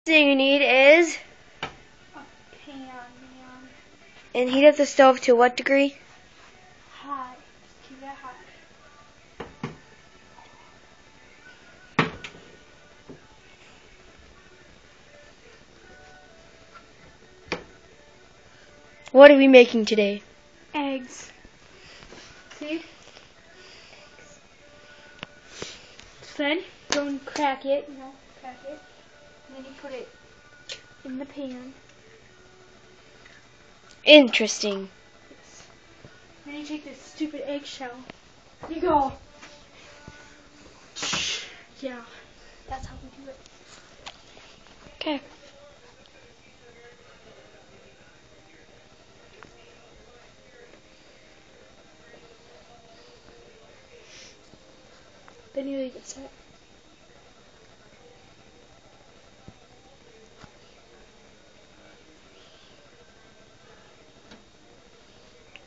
thing you need is A pan, man. and heat up the stove to what degree? High. Keep it high. What are we making today? Eggs. See? Then go and crack it, crack it. And then you put it in the pan. Interesting. Yes. Then you take this stupid eggshell. You go. Yeah. That's how we do it. Okay. Then you leave it set.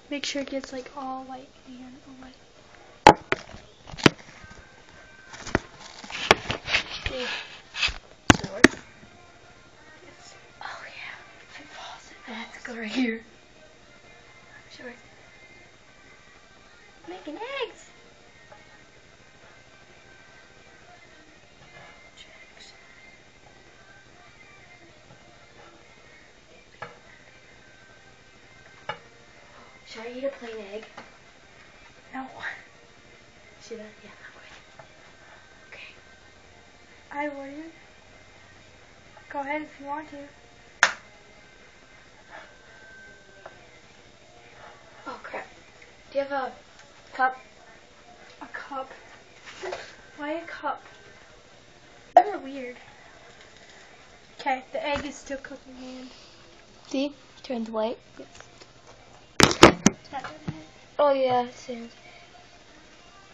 Make sure it gets like all white and all white. Okay. Does it work? Yes. Oh yeah. If it falls, let's go right here. Sure. Making eggs. Should I eat a plain egg? No. Should I? Yeah, I'm good. Okay. I wouldn't. Go ahead if you want to. Oh crap. Do you have a cup? A cup. Why a cup? You're weird. Okay, the egg is still cooking, man. See? Turns white. Yes. Tap it in. Oh yeah, same.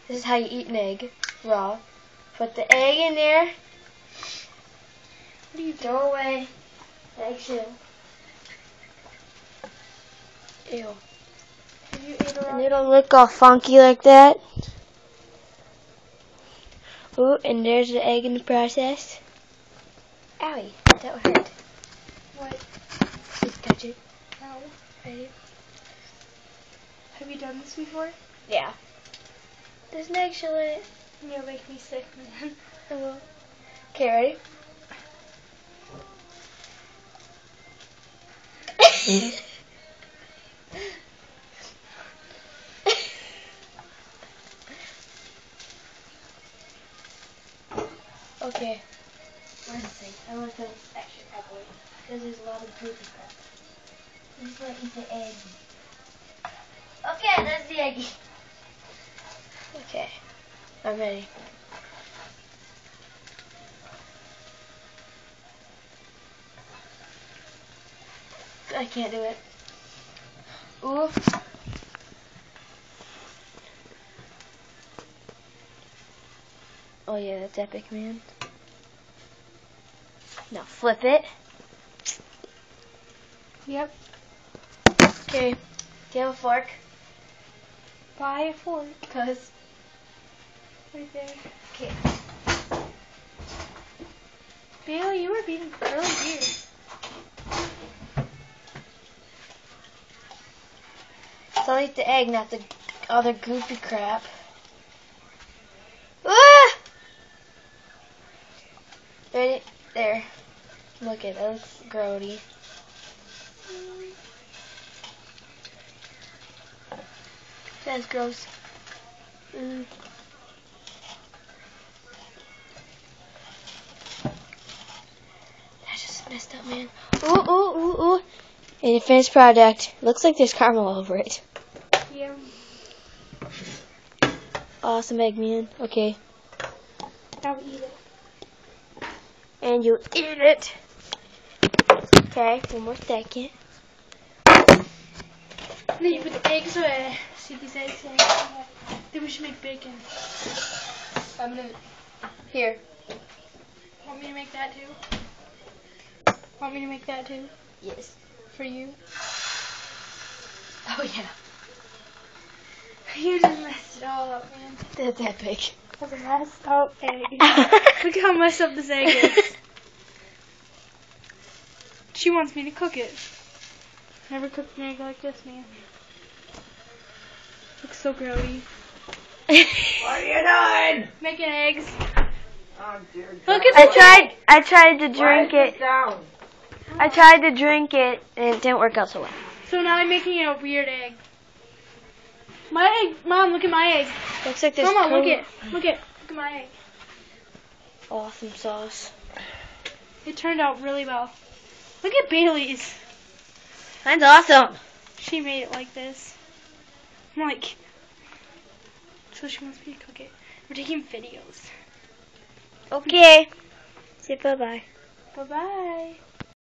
This is how you eat an egg. Raw. Put the egg in there. What do you do? Throw away the eggshell. Ew. Have you ate And a it'll look all funky like that. Ooh, and there's the egg in the process. Owie, that would hurt. What? Just touch it. No. Ready? Have you done this before? Yeah. There's an eggshell in it. You'll make me sick, man. I will. Okay, ready? Okay. Where's the thing? I want to put extra crap away. Because there's a lot of goofy crap. This is what eat the egg. Okay, that's the eggy. Okay. I'm ready. I can't do it. Ooh. Oh yeah, that's epic, man. Now flip it. Yep. Okay. Do you have a fork? Buy a fork. Cause. Right there. Okay. Bailey, you were being really weird. So I'll eat the egg, not the other goofy crap. Ah! Ready? There. Look at it. That looks grody. That's gross. Mm. That just messed up, man. Ooh, ooh, ooh, ooh. And the finished product. Looks like there's caramel over it. Yeah. Awesome egg, man. Okay. Now eat it. And you eat it. Okay, one more second. Then you put the eggs away. See these eggs in. Then we should make bacon. I'm gonna. Here. Want me to make that too? Want me to make that too? Yes. For you? Oh, yeah. You just messed it all up, man. That's epic. That's a messed up egg. Look how messed up this egg is. She wants me to cook it. Never cooked an egg like this, man. Looks so grody. What are you doing? Making eggs. Oh dear Look God. at I tried to drink Write it. down. I tried to drink it and it didn't work out so well. So now I'm making a weird egg. My egg, Mom, look at my egg. Looks like this Mama, look at my egg. awesome sauce. It turned out really well. Look at Bailey's. Mine's awesome. She made it like this. I'm like, so she wants me to cook it. We're taking videos. Okay. Say bye-bye. Bye-bye.